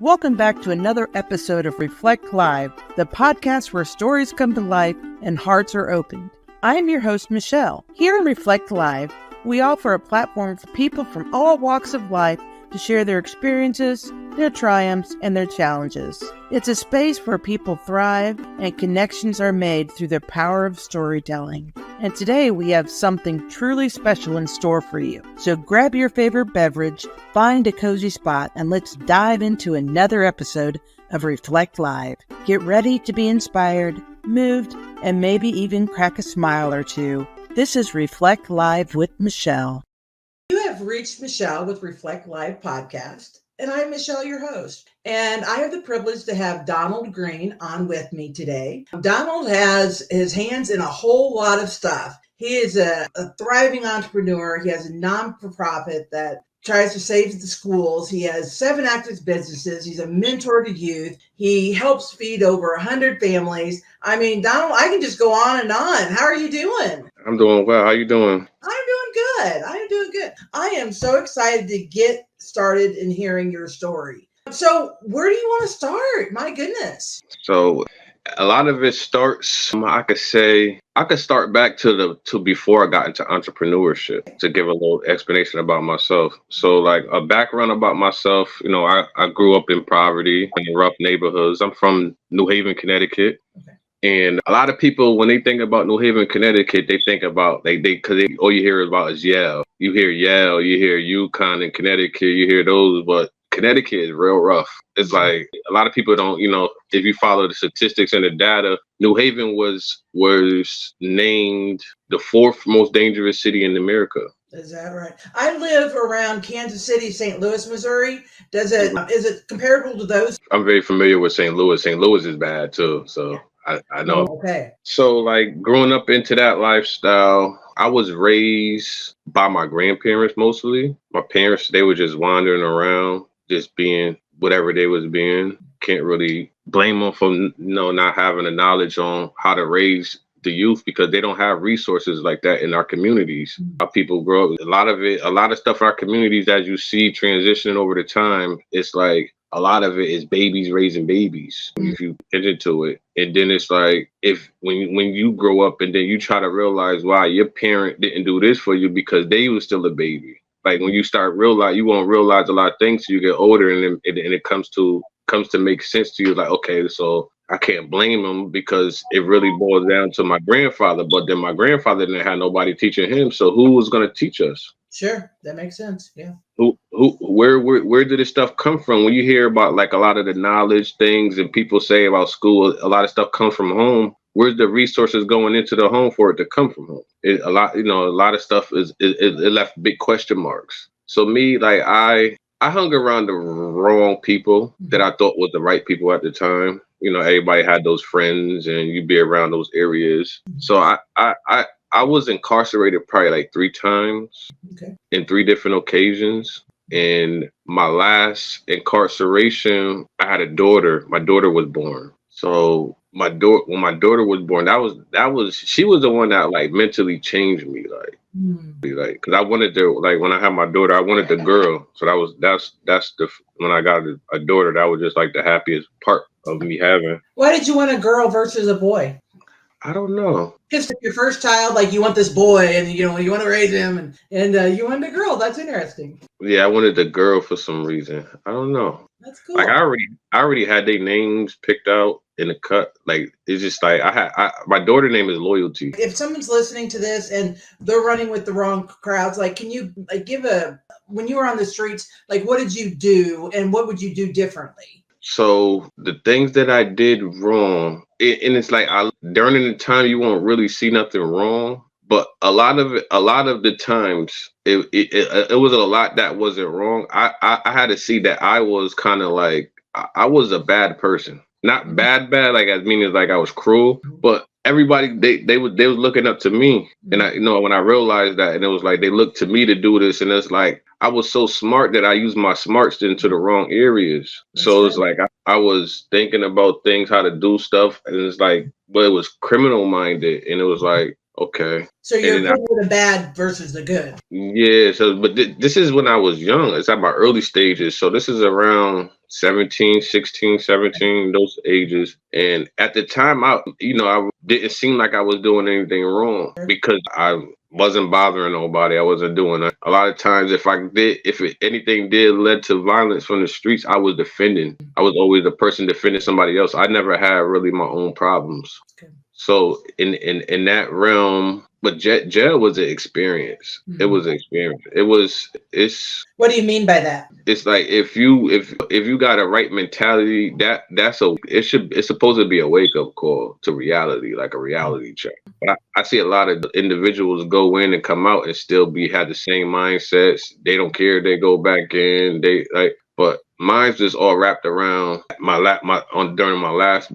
Welcome back to another episode of Reflect Live, the podcast where stories come to life and hearts are opened. I am your host, Michelle. Here in Reflect Live, we offer a platform for people from all walks of life to share their experiences, their triumphs, and their challenges. It's a space where people thrive and connections are made through the power of storytelling. And today we have something truly special in store for you. So grab your favorite beverage, find a cozy spot, and let's dive into another episode of Reflect Live. Get ready to be inspired, moved, and maybe even crack a smile or two. This is Reflect Live with Michelle. You have reached Michelle with Reflect Live podcast, and I'm Michelle, your host. And I have the privilege to have Donald Greene on with me today. Donald has his hands in a whole lot of stuff. He is a thriving entrepreneur. He has a non-for-profit that tries to save the schools. He has 7 active businesses. He's a mentor to youth. He helps feed over 100 families. I mean, Donald, I can just go on and on. How are you doing? I'm doing well. How you doing? I'm doing good. I am so excited to get started in hearing your story. So where do you want to start? My goodness. So a lot of it starts, I could start back to before I got into entrepreneurship to give a little explanation about myself. So like a background about myself, I grew up in poverty in rough neighborhoods. I'm from New Haven, Connecticut. Okay. And a lot of people, when they think about New Haven, Connecticut, they think about all you hear about is Yale. You hear Yale, you hear UConn in Connecticut, you hear those, but Connecticut is real rough. It's like a lot of people don't, if you follow the statistics and the data, New Haven was named the 4th most dangerous city in America. Is that right? I live around Kansas City, St. Louis, Missouri. Is it comparable to those? I'm very familiar with St. Louis. St. Louis is bad too. So I know. Okay. So like growing up into that lifestyle, I was raised by my grandparents mostly. My parents, they were just wandering around, just being whatever they was being. Can't really blame them for not having the knowledge on how to raise the youth because they don't have resources like that in our communities. How people grow up, a lot of stuff in our communities as you see transitioning over the time, it's like a lot of it is babies raising babies if you get into it. And then it's like when you grow up and then you try to realize why your parent didn't do this for you because they was still a baby. Like when you start realize, you won't realize a lot of things till you get older, and it comes to make sense to you. Like, okay, so I can't blame him because it really boils down to my grandfather. But then my grandfather didn't have nobody teaching him. So who was going to teach us? Sure, that makes sense. Yeah. Where did this stuff come from? When you hear about like a lot of the knowledge things and people say about school, a lot of stuff comes from home. Where's the resources going into the home for it to come from home? A lot of stuff it left big question marks. So me, like I hung around the wrong people that I thought was the right people at the time. Everybody had those friends and you'd be around those areas. So I was incarcerated probably like 3 times in 3 different occasions. And my last incarceration, I had a daughter. My daughter was born. So when my daughter was born, she was the one that like mentally changed me, because I wanted to, like when I had my daughter, I wanted the girl. So when I got a daughter, that was just like the happiest part of me having. Why did you want a girl versus a boy? I don't know. Because your first child, like you want this boy and you want to raise him and you wanted a girl. That's interesting. Yeah, I wanted the girl for some reason. I don't know. That's cool. Like I already had their names picked out in the cut. Like it's just like my daughter name is Loyalty. If someone's listening to this and they're running with the wrong crowds, like can you like when you were on the streets, like what did you do and what would you do differently? So the things that I did wrong, and it's like during the time you won't really see nothing wrong, but a lot of the times it was a lot that wasn't wrong. I had to see that I was kind of like I was a bad person, not bad like as meaning like I was cruel, but everybody they was looking up to me, and I when I realized that, and it was like they looked to me to do this, and it's like I was so smart that I used my smarts into the wrong areas. So it's like I was thinking about things, how to do stuff, and it's like, but it was criminal minded, and it was like, okay. So you're putting the bad versus the good. Yeah. So, but this is when I was young. It's at my early stages. So this is around 17, 16, 17, those ages. And at the time, I didn't seem like I was doing anything wrong because I wasn't bothering nobody. I wasn't doing it. A lot of times, if anything did led to violence from the streets, I was defending. I was always the person defending somebody else. I never had really my own problems. Okay. So in that realm, but jail was an experience. Mm-hmm. It was an experience. It's. What do you mean by that? It's like if you got a right mentality, it's supposed to be a wake up call to reality, like a reality check. But I see a lot of individuals go in and come out and still have the same mindsets. They don't care. They go back in. But mine's just all wrapped around during my last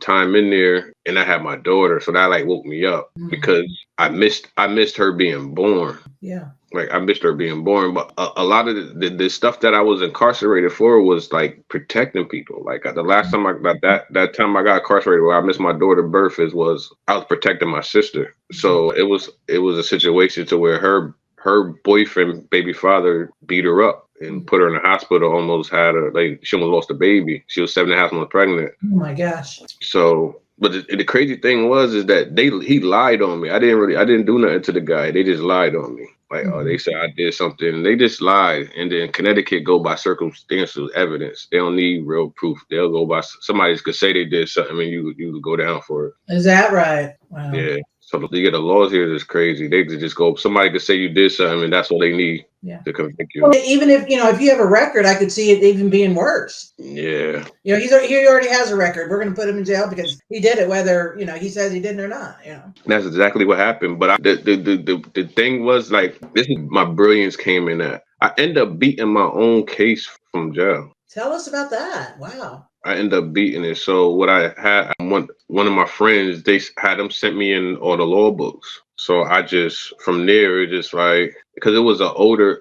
time in there, and I had my daughter, so that woke me up because I missed her being born. Yeah. Like I missed her being born, but a lot of the stuff that I was incarcerated for was like protecting people. Like the last time that time I got incarcerated where I missed my daughter's birth I was protecting my sister. So it was a situation to where her boyfriend, baby father, beat her up and put her in the hospital. Almost had her. She almost lost a baby. She was 7.5 months pregnant. Oh my gosh! So, but the crazy thing is that he lied on me. I didn't do nothing to the guy. They just lied on me. Oh, they said I did something. They just lied. And then Connecticut go by circumstantial evidence. They don't need real proof. They'll go by somebody could say they did something and you go down for it. Is that right? Wow. Yeah. So the laws here is crazy. They could just go. Somebody could say you did something, and that's what they need to convict you. Well, even if you have a record, I could see it even being worse. Yeah. He already has a record. We're going to put him in jail because he did it, whether he says he didn't or not. That's exactly what happened. But the thing was this is my brilliance came in that I ended up beating my own case from jail. Tell us about that. Wow. I ended up beating it. So what I had, one of my friends, they had them sent me in all the law books. So I just, from there, it just because it was an older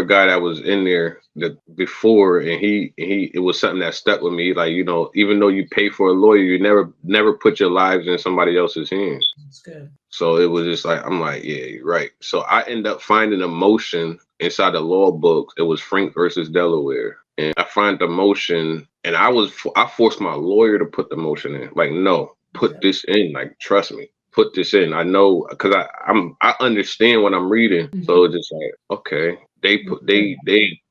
guy that was in there before, and it was something that stuck with me. Even though you pay for a lawyer, you never put your lives in somebody else's hands. That's good. So it was just I'm yeah, you're right. So I ended up finding a motion inside the law books. It was Frank versus Delaware. And I find the motion, and I forced my lawyer to put the motion in. No, put this in. Trust me, put this in. I know because I understand what I'm reading. Mm-hmm. So it's just okay. They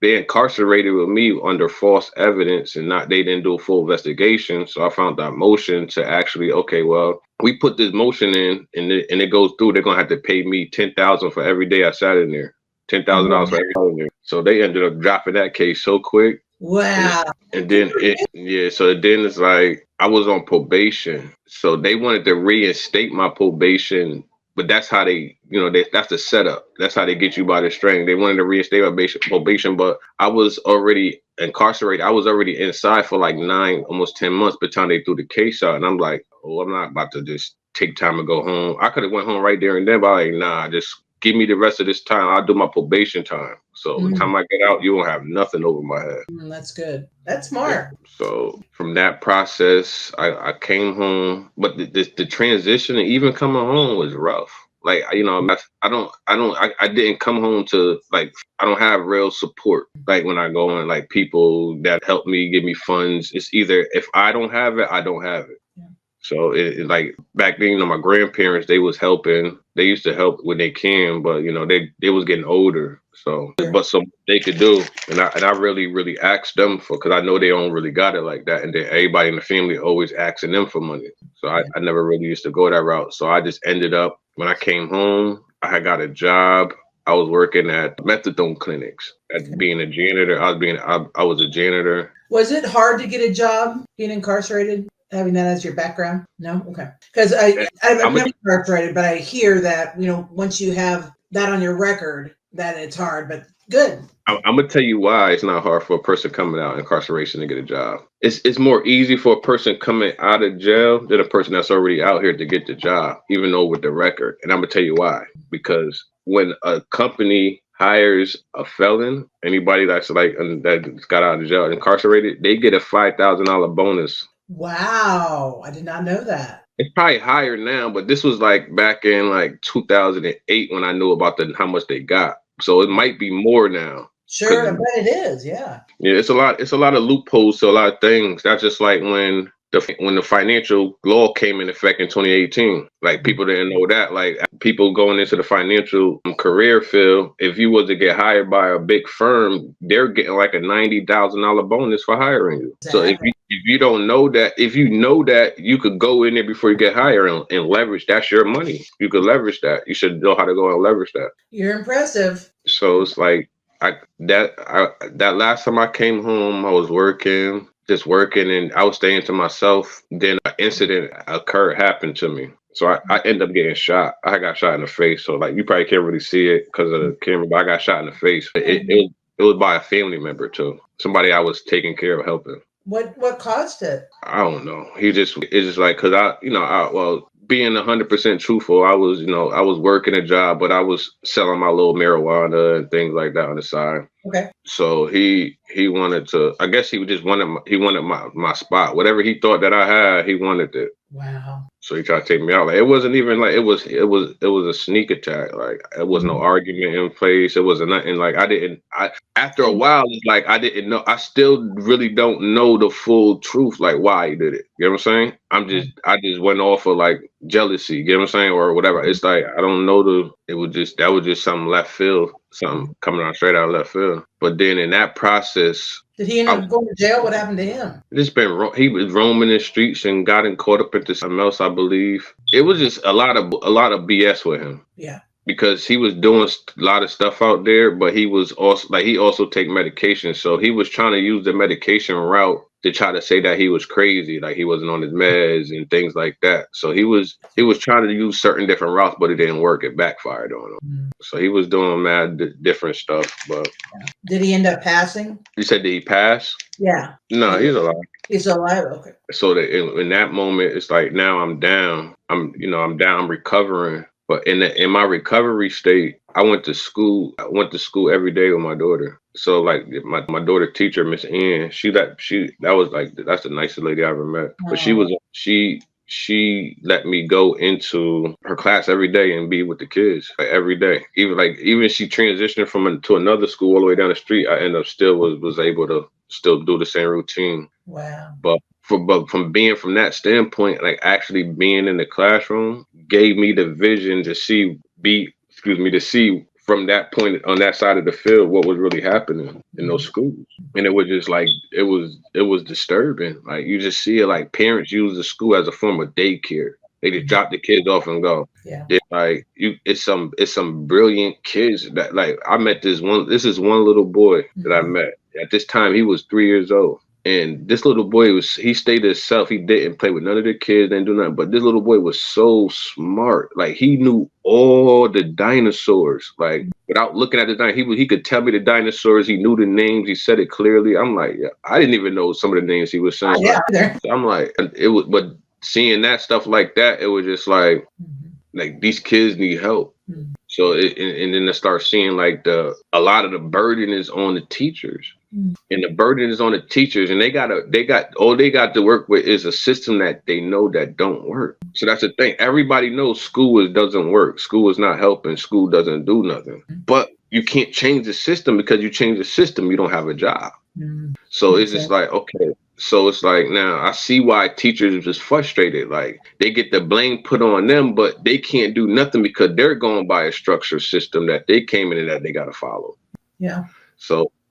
incarcerated with me under false evidence, and they didn't do a full investigation. So I found that motion to actually we put this motion in, and it goes through. They're gonna have to pay me $10,000 for every day I sat in there. $10,000 for every day in there. So they ended up dropping that case so quick. Wow. And then so then it's I was on probation. So they wanted to reinstate my probation, but that's how that's the setup. That's how they get you by the string. They wanted to reinstate my probation, but I was already incarcerated. I was already inside for 9, almost 10 months by the time they threw the case out. And I'm I'm not about to just take time to go home. I could have went home right there and then, but nah, just give me the rest of this time. I'll do my probation time. So the time I get out, you won't have nothing over my head. That's good. That's smart. Yeah. So from that process, I came home, but the transition and even coming home was rough. I didn't come home to I don't have real support. When I go in, people that help me, give me funds. It's either if I don't have it, I don't have it. So it back then, my grandparents, they was helping. They used to help when they can, but they was getting older. So, but so they could do, and I really, really asked them because I know they don't really got it like that. And then everybody in the family always asking them for money. So I never really used to go that route. So I just ended up, when I came home, I had got a job. I was working at methadone clinics, being a janitor. I was a janitor. Was it hard to get a job being incarcerated? Having that as your background? No? Okay. Because I've never incarcerated, but I hear that, once you have that on your record, that it's hard, but good. I'm going to tell you why it's not hard for a person coming out of incarceration to get a job. It's more easy for a person coming out of jail than a person that's already out here to get the job, even though with the record. And I'm going to tell you why. Because when a company hires a felon, anybody that's that got out of jail, incarcerated, they get a $5,000 bonus. Wow. I did not know that. It's probably higher now, but this was back in 2008 when I knew about how much they got. So it might be more now. Sure, I bet it is. Yeah. Yeah, it's a lot. It's a lot of loopholes to a lot of things. That's just like when the financial law came in effect in 2018. Like people didn't know that. Like people going into the financial career field, if you was to get hired by a big firm, they're getting like a $90,000 bonus for hiring you. Exactly. So if you don't know that, if you know that, you could go in there before you get hired and leverage. That's your money. You could leverage that. You should know how to go and leverage that. You're impressive. So it's like that last time I came home, I was working, and I was staying to myself. Then an incident happened to me. So I ended up getting shot. I got shot in the face. So like you probably can't really see it because of the camera, but I got shot in the face. It was by a family member too. Somebody I was taking care of, helping. What caused it? I don't know. It's just like, cause being 100% truthful, I was working a job, but I was selling my little marijuana and things like that on the side. Okay. So he wanted to, I guess he wanted my spot. Whatever he thought that I had, he wanted it. Wow. So he tried to take me out. Like it wasn't even like it was a sneak attack. Like it was no argument in place. It wasn't nothing. Like after a while, it's like I didn't know. I still really don't know the full truth, like why he did it. You know what I'm saying? I just went off of like jealousy. You know what I'm saying, or whatever. It's like I don't know that was just something left field, something coming out straight out of left field. But then in that process. Did he end up going to jail? What happened to him? He was roaming the streets and got caught up into something else, I believe. It was just a lot of BS with him. Yeah. Because he was doing a lot of stuff out there, but he was also he also take medication. So he was trying to use the medication route to try to say that he was crazy, like he wasn't on his meds and things like that. So he was trying to use certain different routes, but it didn't work. It backfired on him. Mm. So he was doing mad different stuff. But did he end up passing? You said, did he pass? Yeah. No, he's alive. He's alive. Okay. So that in that moment, it's like now I'm down. I'm down. I'm recovering. But in my recovery state, I went to school. Every day with my daughter. So like my daughter teacher, Miss Ann, that's the nicest lady I ever met. Oh. But she let me go into her class every day and be with the kids like, every day. Even she transitioned to another school all the way down the street. I ended up still was able to still do the same routine. Wow. But from that standpoint, like actually being in the classroom gave me the vision to see from that point on that side of the field what was really happening in those schools. And it was just like it was disturbing. Like you just see it, like parents use the school as a form of daycare. They just drop the kids off and go. Yeah. It's some brilliant kids that like I met this one little boy that I met. At this time he was 3 years old. And this little boy he stayed to himself. He didn't play with none of the kids, didn't do nothing. But this little boy was so smart. Like he knew all the dinosaurs. Like without looking at the dinosaurs, he could tell me the dinosaurs. He knew the names. He said it clearly. I'm like, yeah, I didn't even know some of the names he was saying. So I'm like, but seeing that stuff like that, it was just like these kids need help. Mm-hmm. So and then to start seeing like a lot of the burden is on the teachers. And the burden is on the teachers, and they got to work with is a system that they know that don't work. So that's the thing. Everybody knows school doesn't work. School is not helping. School doesn't do nothing. But you can't change the system because you change the system, you don't have a job. So it's just like, okay. So it's like now I see why teachers are just frustrated. Like they get the blame put on them, but they can't do nothing because they're going by a structured system that they came in and that they got to follow. Yeah.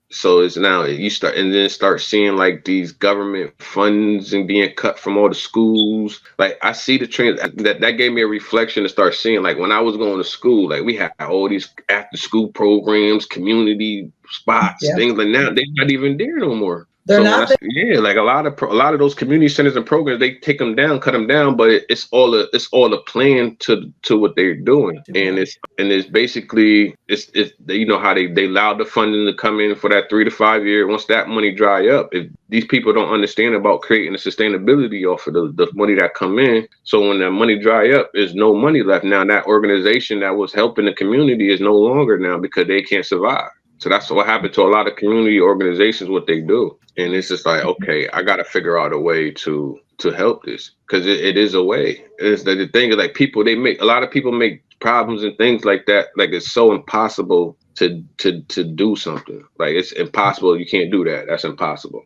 So it's now you start seeing like these government funds and being cut from all the schools. Like I see the trend that gave me a reflection to start seeing like when I was going to school, like we had all these after school programs, community spots, things like that. They're not even there no more. They're not there. Yeah, like a lot of those community centers and programs, they take them down, cut them down, but it's all a plan to what they're doing, and it's basically it's you know how they allow the funding to come in for that 3 to 5 year. Once that money dry up, if these people don't understand about creating the sustainability off of the money that come in, so when that money dry up, there's no money left. Now that organization that was helping the community is no longer now because they can't survive. So that's what happened to a lot of community organizations, what they do. And it's just like, okay, I got to figure out a way to help this because it is a way. It's the thing is like a lot of people make problems and things like that. Like it's so impossible to do something. Like, it's impossible. You can't do that. That's impossible.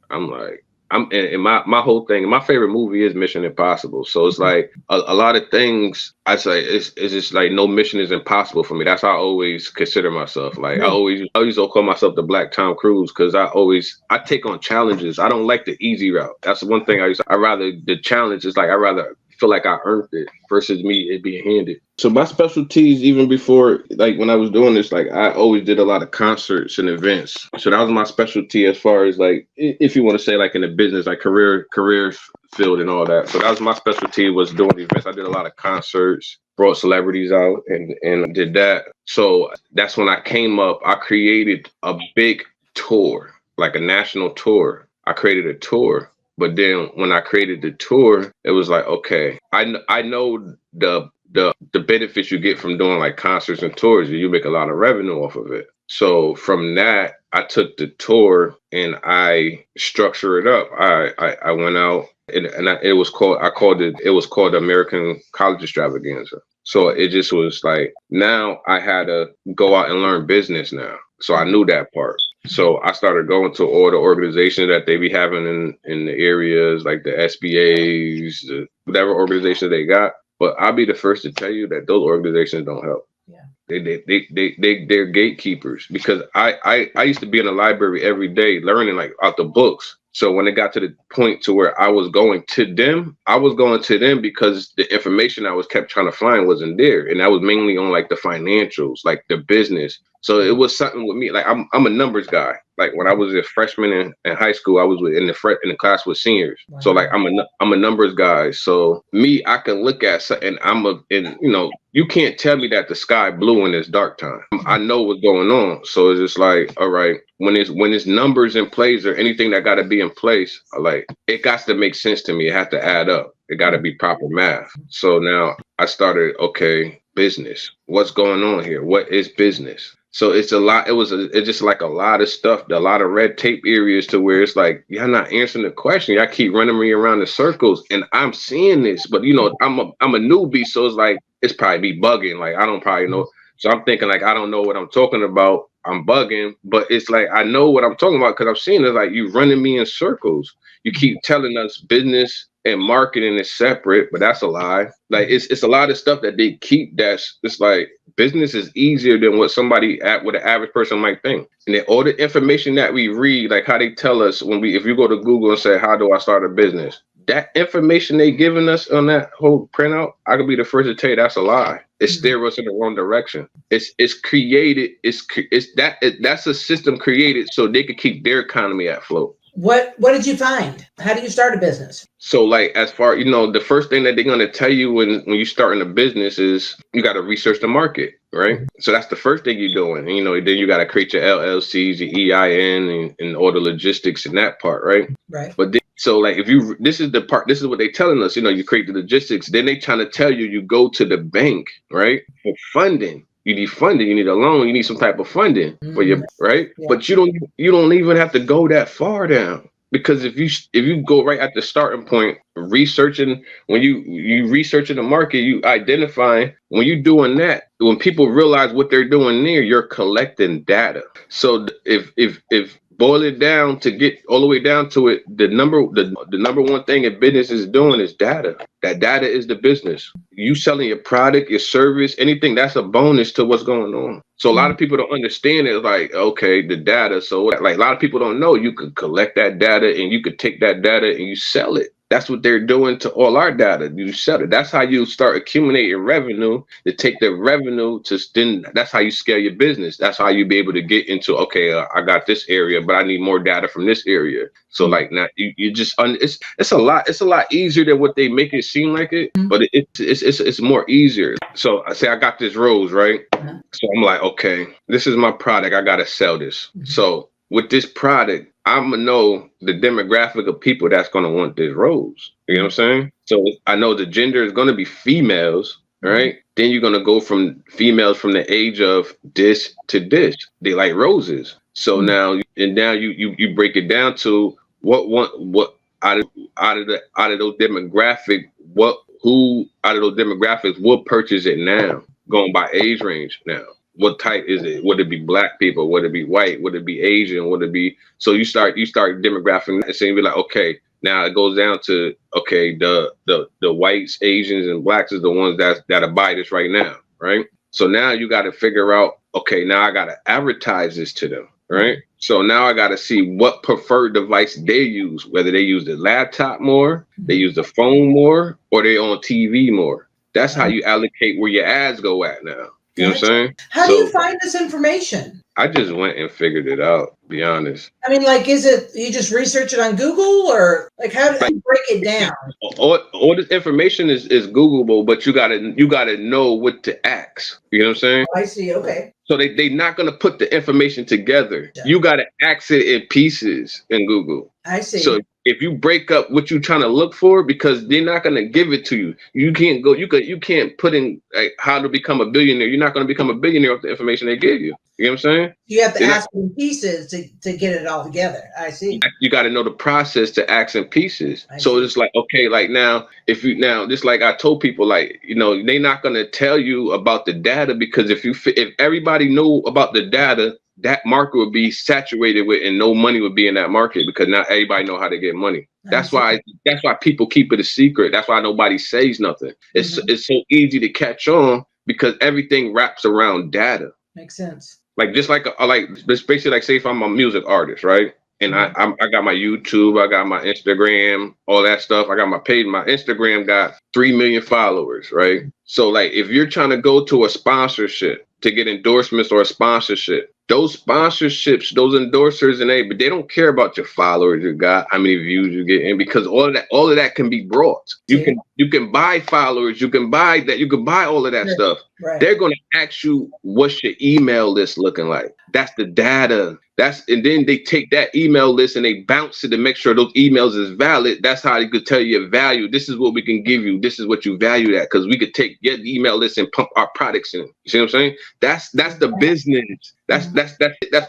I'm like, and my whole thing, my favorite movie is Mission Impossible. So it's like a lot of things I say it's just like no mission is impossible for me. That's how I always consider myself. Like, I used to call myself the Black Tom Cruise, because I take on challenges. I don't like the easy route. That's the one thing I rather the challenge is like, I rather feel like I earned it versus me it being handed. So my specialties, even before, like when I was doing this, like I always did a lot of concerts and events. So that was my specialty as far as like, if you want to say like in the business, like career field and all that. So that was my specialty, was doing events. I did a lot of concerts, brought celebrities out and did that. So that's when I came up, I created a big tour, like a national tour. I created a tour. But then when I created the tour, it was like, okay, I know the benefits you get from doing like concerts and tours. You make a lot of revenue off of it. So from that, I took the tour and I structured it up. I went out and it was called the American College Extravaganza. So it just was like, now I had to go out and learn business now. So I knew that part. So I started going to all the organizations that they be having in the areas, like the SBAs, whatever organizations they got. But I'll be the first to tell you that those organizations don't help. Yeah. They're gatekeepers, because I used to be in the library every day learning like out the books. So when it got to the point to where I was going to them because the information I was kept trying to find wasn't there. And that was mainly on like the financials, like the business. So it was something with me. Like I'm a numbers guy. Like when I was a freshman in high school, I was in the class with seniors. Wow. So like I'm a numbers guy. So me, I can look at something, you can't tell me that the sky blue in this dark time. I know what's going on. So it's just like, all right, when it's numbers in place or anything that got to be in place, like it got to make sense to me. It has to add up. It got to be proper math. So now I started, okay, business. What's going on here? What is business? So it's a lot. It's just like a lot of stuff, a lot of red tape areas to where it's like, y'all not answering the question. Y'all keep running me around in circles, and I'm seeing this, but I'm a newbie, so it's like it's probably be bugging. Like I don't probably know. So I'm thinking like I don't know what I'm talking about. I'm bugging, but it's like I know what I'm talking about because I'm seeing it. Like you running me in circles. You keep telling us business and marketing is separate, but that's a lie. Like it's a lot of stuff that they keep. It's like business is easier than what an average person might think. And then all the information that we read, like how they tell us if you go to Google and say, how do I start a business? That information they giving us on that whole printout, I could be the first to tell you that's a lie. It steers us in the wrong direction. It's created. That's a system created so they could keep their economy afloat. What did you find? How do you start a business? So like as far, the first thing that they're going to tell you when you start in a business is you got to research the market, right? So that's the first thing you're doing. And, then you got to create your LLCs, your EIN and all the logistics in that part, right? Right. But so like this is what they're telling us, you create the logistics. Then they trying to tell you go to the bank, right? For funding. You need funding, you need a loan, you need some type of funding for your right. Yeah. But you don't even have to go that far down, because if you go right at the starting point, researching, when you researching the market, you identifying, when you're doing that, when people realize what they're doing there, you're collecting data. So if boil it down to get all the way down to it, the number one thing a business is doing is data. That data is the business. You selling your product, your service, anything, that's a bonus to what's going on. So a lot of people don't understand it. Like, okay, the data. So like a lot of people don't know you could collect that data and you could take that data and you sell it. That's what they're doing to all our data. You sell it. That's how you start accumulating revenue. To take the revenue that's how you scale your business. That's how you be able to get into, okay, I got this area, but I need more data from this area. So like now you just it's a lot easier than what they make it seem like it, but it's more easier. So I say I got this rose, right? So I'm like, okay, this is my product. I gotta sell this. So with this product, I'm gonna know the demographic of people that's gonna want this rose. You know what I'm saying? So I know the gender is gonna be females, right? Then you're gonna go from females from the age of this to this. They like roses. So now you break it down to what out of those demographic, who out of those demographics will purchase it now, going by age range now. what type is it? Would it be black people? Would it be white? Would it be Asian? Would it be, so you start demographic and saying, be like, okay, now it goes down to, okay, the whites, Asians, and blacks is the ones that buy this right now, right? So now you got to figure out, okay, now I got to advertise this to them, right? So now I got to see what preferred device they use, whether they use the laptop more, they use the phone more, or they on TV more. That's how you allocate where your ads go at now. You know what I'm saying? How do you find this information? I just went and figured it out, to be honest. I mean, like, is it, you just research it on Google, or like, how do you break it down? All this information is Googleable, but you gotta know what to ask. You know what I'm saying? I see. Okay. So they're not gonna put the information together. Yeah. You gotta ask it in pieces in Google. I see. So if you break up what you're trying to look for, because they're not gonna give it to you. You can't put in like how to become a billionaire. You're not gonna become a billionaire with the information they give you. You know what I'm saying? You have to ask in pieces to get it all together. I see. You got to know the process to ask in pieces. So it's like, okay, like now, just like I told people, like, you know, they're not going to tell you about the data, because if everybody knew about the data, that market would be saturated with, and no money would be in that market, because not everybody know how to get money. That's why people keep it a secret. That's why nobody says nothing. It's so easy to catch on, because everything wraps around data. Makes sense. Like, just like basically, like, say if I'm a music artist, right? And I got my YouTube, I got my Instagram, all that stuff. I got my page. My Instagram got 3 million followers, right? So like, if you're trying to go to a sponsorship to get endorsements or a sponsorship, those sponsorships, those endorsers, but they don't care about your followers you got, how many views you get in, because all of that can be brought. You can buy followers, you can buy that, you can buy all of that stuff. Right. They're gonna ask you, what's your email list looking like? That's the data. And then they take that email list and they bounce it to make sure those emails is valid. That's how they could tell you your value. This is what we can give you. This is what you value at, because we could take your email list and pump our products in. You see what I'm saying? That's the business. That's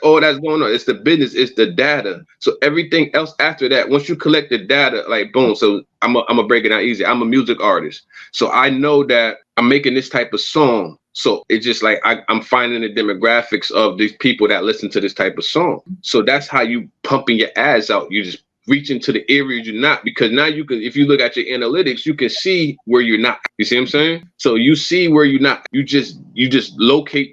all that's going on. It's the business. It's the data. So everything else after that, once you collect the data, like boom. So I'm gonna break it down easy. I'm a music artist, so I know that I'm making this type of song. So it's just like I'm finding the demographics of these people that listen to this type of song. So that's how you pumping your ads out. You just reach into the areas you're not, because now you can, if you look at your analytics, you can see where you're not. You see what I'm saying? So you see where you're not. You just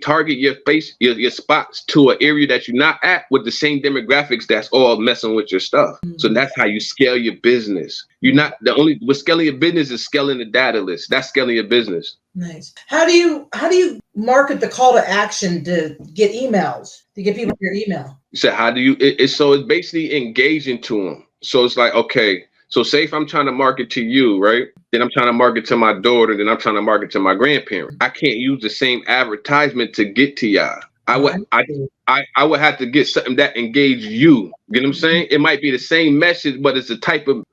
target your face, your spots to an area that you're not at with the same demographics that's all messing with your stuff. So that's how you scale your business. You're not what scaling your business is scaling the data list. That's scaling your business. Nice. How do you market the call to action to get emails, to get people your email? So how do you, so it's basically engaging to them. So it's like, okay, so say if I'm trying to market to you, right? Then I'm trying to market to my daughter, then I'm trying to market to my grandparents. I can't use the same advertisement to get to y'all. I would have to get something that engage you. You know what I'm saying? It might be the same message, but it's a type of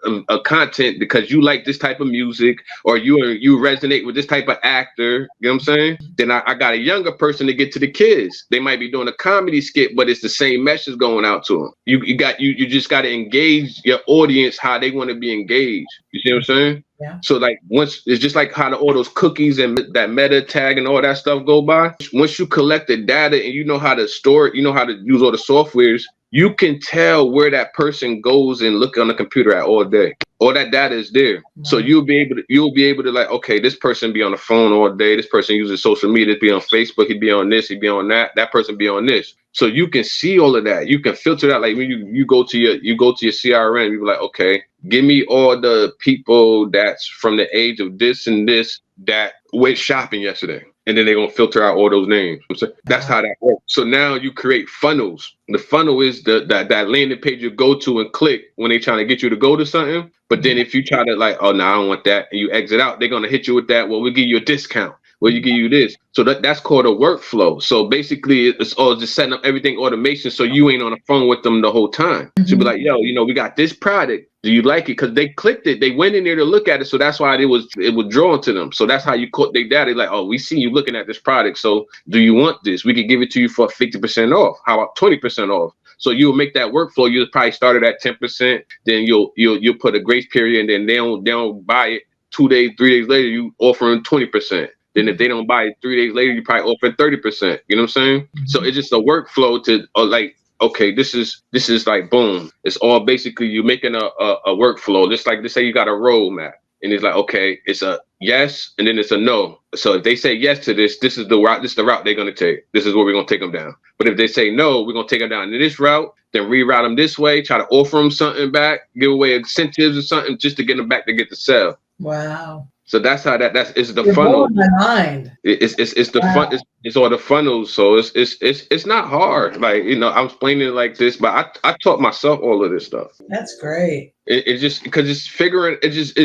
content, because you like this type of music, or you resonate with this type of actor. You know what I'm saying? Then I got a younger person to get to the kids. They might be doing a comedy skit, but it's the same message going out to them. You just got to engage your audience how they want to be engaged. You see what I'm saying? Yeah. So like, once it's just like how all those cookies and that meta tag and all that stuff go by. Once you collect the data and you know how to store it, you know how to use all the softwares, you can tell where that person goes and look on the computer at all day. All that data is there. Nice. So you'll be able to like, okay, this person be on the phone all day. This person uses social media, be on Facebook, he'd be on this, he'd be on that. That person be on this. So you can see all of that. You can filter that. Like when you go to your CRM, you be like, okay, give me all the people that's from the age of this and this that went shopping yesterday. And then they're going to filter out all those names. That's how that works. So now you create funnels. The funnel is that landing page you go to and click when they're trying to get you to go to something. But then if you try to like, oh, no, I don't want that, and you exit out, they're going to hit you with that. Well, we'll give you a discount. Well, you give you this. So that's called a workflow. So basically, it's all just setting up everything automation, so you ain't on the phone with them the whole time. So be like, yo, we got this product. Do you like it? Because they clicked it. They went in there to look at it. So that's why it was drawn to them. So that's how you caught their data. Like, oh, we see you looking at this product. So do you want this? We could give it to you for 50% off. How about 20% off? So you'll make that workflow. You'll probably start it at 10%. Then you'll put a grace period, and then they don't buy it 2 days, 3 days later, you offer them 20%. Then if they don't buy it 3 days later, you probably offer 30%. You know what I'm saying? Mm-hmm. So it's just a workflow to like, okay, this is like, boom. It's all basically you making a workflow. Just like, let's say you got a roadmap. And it's like, okay, it's a yes, and then it's a no. So if they say yes to this, this is the route they're going to take. This is where we're going to take them down. But if they say no, we're going to take them down to this route, then reroute them this way, try to offer them something back, give away incentives or something just to get them back to get the sale. Wow. So that's how it's the You're funnel. blowing my mind. It's the fun. It's all the funnels. So it's not hard. Like, you know, I'm explaining it like this, but I taught myself all of this stuff. That's great. It's just because it's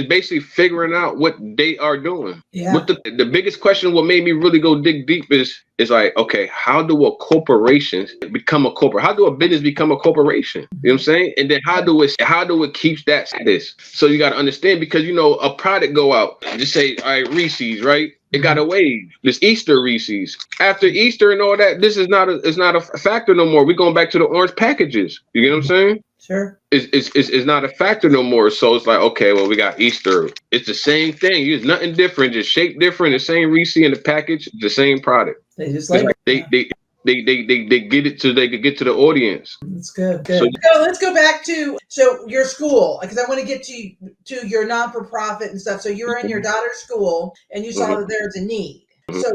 basically figuring out what they are doing. Yeah. What the biggest question, what made me really go dig deep is like, okay, how do a corporation become a corporate? How do a business become a corporation? You know what I'm saying? And then how do it keep that status? So you got to understand, because, you know, a product go out, just say, all right, Reese's, right? It got a wave. This Easter Reese's. After Easter and all that, this is not a factor no more. We're going back to the orange packages. You get what I'm saying? Sure. It's not a factor no more. So it's like, okay, well, we got Easter. It's the same thing. It's nothing different, just shaped different. The same Reese in the package, the same product. They just like they get it so they could get to the audience. That's good. So let's go back to your school, because I want to get to your non-for-profit and stuff. So you were in your daughter's school and you saw that there's a need. So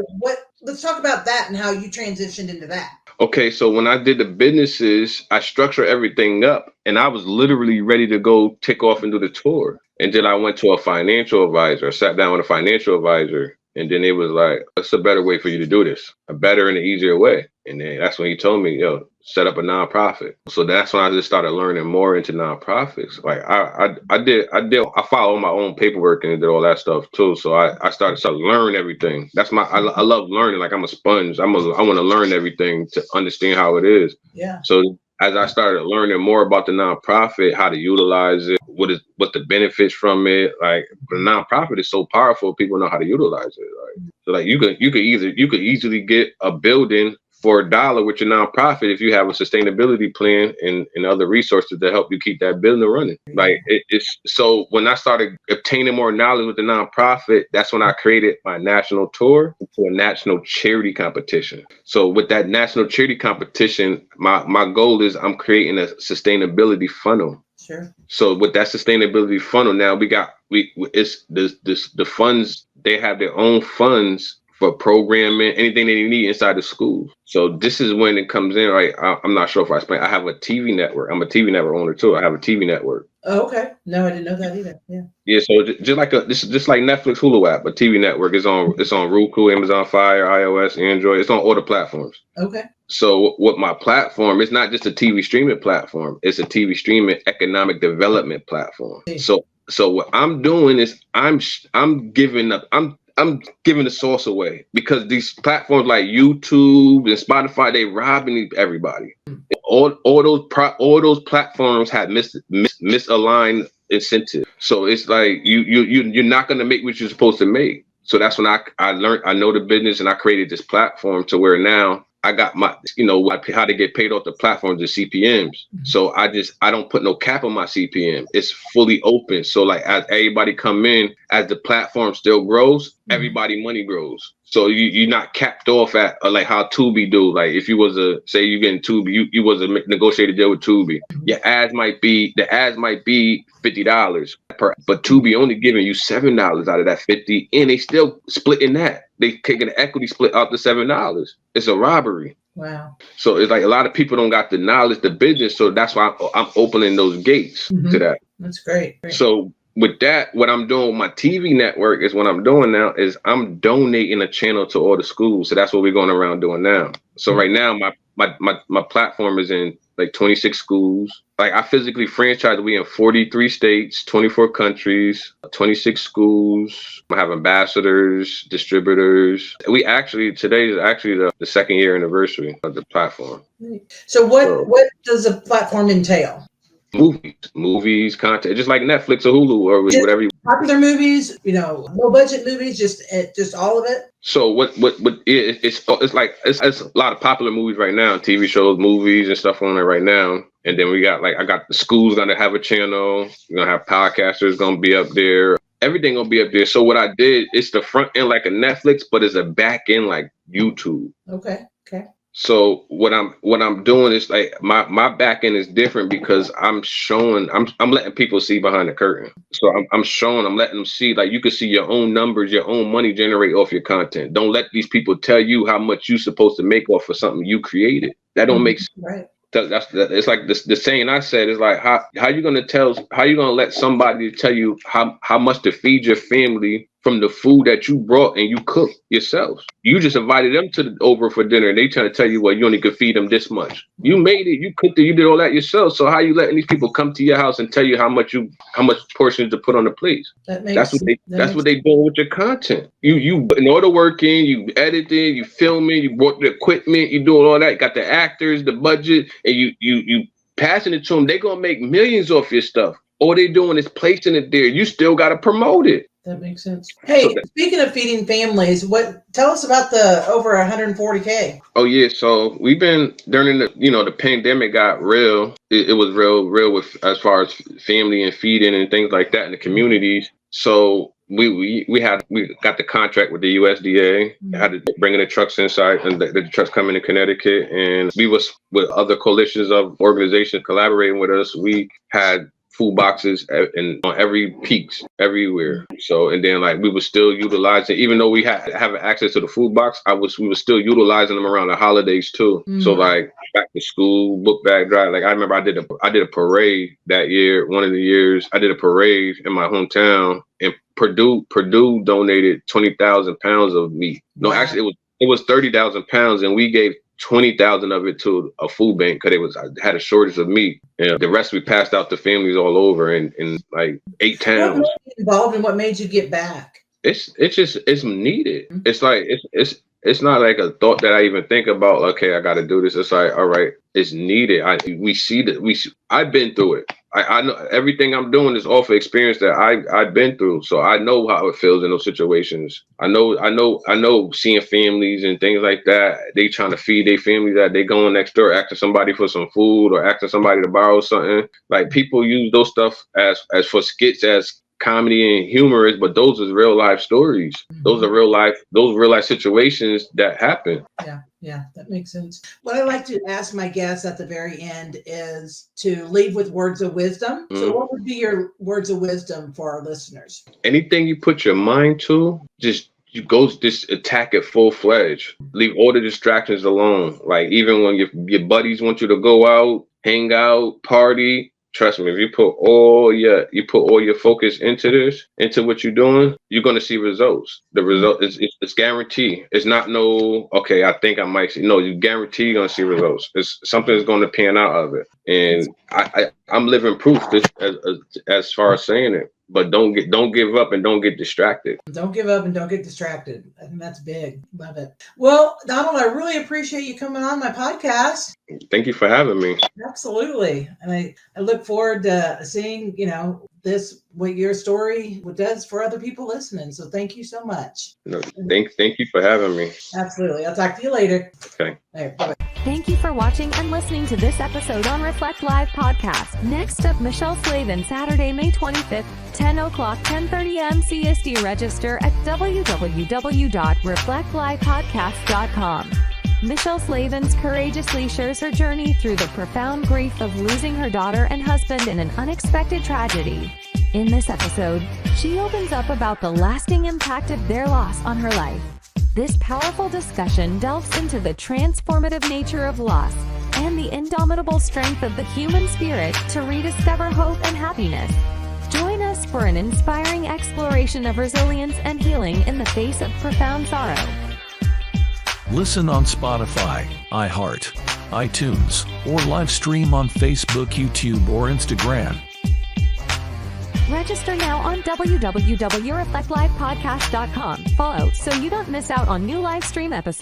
let's talk about that and how you transitioned into that. Okay, so when I did the businesses, I structured everything up, and I was literally ready to go take off and do the tour. And then I went to a financial advisor, sat down with a financial advisor, and then it was like, what's a better way for you to do this? A better and an easier way. And then that's when he told me, yo, set up a nonprofit. So that's when I just started learning more into nonprofits. Like I followed my own paperwork and did all that stuff too. So I started to learn everything. That's I love learning. Like, I'm a sponge. I want to learn everything to understand how it is. Yeah. So as I started learning more about the nonprofit, how to utilize it, what the benefits from it, like, the nonprofit is so powerful, people know how to utilize it. Like, so like you could easily get a building for $1 with your nonprofit if you have a sustainability plan and other resources to help you keep that building running. Like, it's so when I started obtaining more knowledge with the nonprofit, that's when I created my national tour for a national charity competition. So with that national charity competition, my goal is I'm creating a sustainability funnel. Sure. So with that sustainability funnel, now it's the funds, they have their own funds for programming, anything that you need inside the school. So this is when it comes in, right? I'm not sure if I explained. I have a TV network. I'm a TV network owner too. I have a TV network. Oh, okay. No, I didn't know that either. Yeah. Yeah. So just like Netflix, Hulu app, a TV network is on Roku, Amazon Fire, iOS, Android. It's on all the platforms. Okay. So what my platform, it's not just a TV streaming platform. It's a TV streaming economic development platform. So what I'm doing is I'm giving the source away, because these platforms like YouTube and Spotify, they robbing everybody. All those platforms have misaligned incentive. So it's like you're not gonna make what you're supposed to make. So that's when I learned, I know the business, and I created this platform to where now I got my, how to get paid off the platforms, the CPMs. So I don't put no cap on my CPM. It's fully open. So like, as everybody come in, as the platform still grows, everybody money grows. So you're not capped off at like how Tubi do. Like, if you was say you getting Tubi, you was a negotiated deal with Tubi. The ads might be $50 but Tubi only giving you $7 out of that 50, and they still splitting that. They taking the equity split out the $7. It's a robbery. Wow. So it's like a lot of people don't got the knowledge, the business. So that's why I'm opening those gates to that. That's great. So with that, what I'm doing with my TV network is what I'm doing now is I'm donating a channel to all the schools. So that's what we're going around doing now. So right now, my platform is in like 26 schools. Like, I physically franchise. We in 43 states, 24 countries, 26 schools. I have ambassadors, distributors. Today is actually the second year anniversary of the platform. So what does a platform entail? Movies, content, just like Netflix or Hulu or whatever. Popular movies, low budget movies, just all of it. So it's like it's a lot of popular movies right now, TV shows, movies, and stuff on there right now. And then we got I got the schools gonna have a channel. We're gonna have podcasters gonna be up there. everything gonna be up there. So what I did, it's the front end like a Netflix, but it's a back end like YouTube. Okay. So what I'm doing is like my back end is different because I'm letting people see behind the curtain. So I'm letting them see, like, you can see your own numbers, your own money generate off your content. Don't let these people tell you how much you're supposed to make off of something you created. That don't make sense. Right. It's like the saying I said is like, how you gonna let somebody tell you how much to feed your family from the food that you brought and you cooked yourself? You just invited them over for dinner and they trying to tell you, well, you only could feed them this much. You made it, you cooked it, you did all that yourself. So how you letting these people come to your house and tell you how much portions to put on the plate? That's what they doing with your content. You putting all the work in, you editing, you filming, you bought the equipment, you doing all that, you got the actors, the budget, and you passing it to them. They gonna make millions off your stuff. All they doing is placing it there. You still gotta promote it. That makes sense. Hey, speaking of feeding families, tell us about the over 140K. Oh yeah, so we've been during the pandemic got real. It was real with as far as family and feeding and things like that in the communities. So we got the contract with the USDA. Had to bring in the trucks inside, and the trucks coming to Connecticut, and we was with other coalitions of organizations collaborating with us. We had food boxes on every peaks everywhere. So, and then like we were still utilizing, even though we have access to the food box, we were still utilizing them around the holidays too. So like back to school, book bag drive. Like I remember I did a parade that year. One of the years I did a parade in my hometown, and Purdue donated 20,000 pounds of meat. No, actually it was 30,000 pounds, and we gave 20,000 of it to a food bank because had a shortage of meat, and the rest we passed out to families all over in like 8 towns. What made you involved in what made you get back? It's needed. It's like it's not like a thought that I even think about. Okay, I got to do this. It's like, all right, it's needed. I've been through it. I know everything I'm doing is off of experience that I've been through. So I know how it feels in those situations. I know seeing families and things like that. They trying to feed their family, that they going next door, asking somebody for some food or asking somebody to borrow something. Like people use those stuff as for skits, as comedy and humorous, but those are real life stories. Those are real life situations that happen. Yeah, that makes sense. What I like to ask my guests at the very end is to leave with words of wisdom. So what would be your words of wisdom for our listeners? Anything you put your mind to, just attack it full-fledged. Leave all the distractions alone. Like even when your buddies want you to go out, hang out, party, trust me, if you put all your focus into what you're doing, you're gonna see results. The result is it's guaranteed. It's not okay, I think I might see. No, you guarantee you're gonna see results. It's something's gonna pan out of it. And I'm living proof as far as saying it. But don't give up and don't get distracted. Don't give up and don't get distracted. I think that's big. Love it. Well, Donald, I really appreciate you coming on my podcast. Thank you for having me. Absolutely. And I look forward to seeing, what your story does for other people listening. So thank you so much. No, thank you for having me. Absolutely. I'll talk to you later. Okay. All right, bye-bye. Thank you for watching and listening to this episode on Reflect Live Podcast. Next up, Michelle Slavin, Saturday, May 25th, 10 o'clock, 10:30 a.m. CST. Register at www.reflectlivepodcast.com. Michelle Slavins courageously shares her journey through the profound grief of losing her daughter and husband in an unexpected tragedy. In this episode, she opens up about the lasting impact of their loss on her life. This powerful discussion delves into the transformative nature of loss and the indomitable strength of the human spirit to rediscover hope and happiness. Join us for an inspiring exploration of resilience and healing in the face of profound sorrow. Listen on Spotify, iHeart, iTunes, or live stream on Facebook, YouTube, or Instagram. Register now on www.reflectlivepodcast.com. Follow so you don't miss out on new live stream episodes.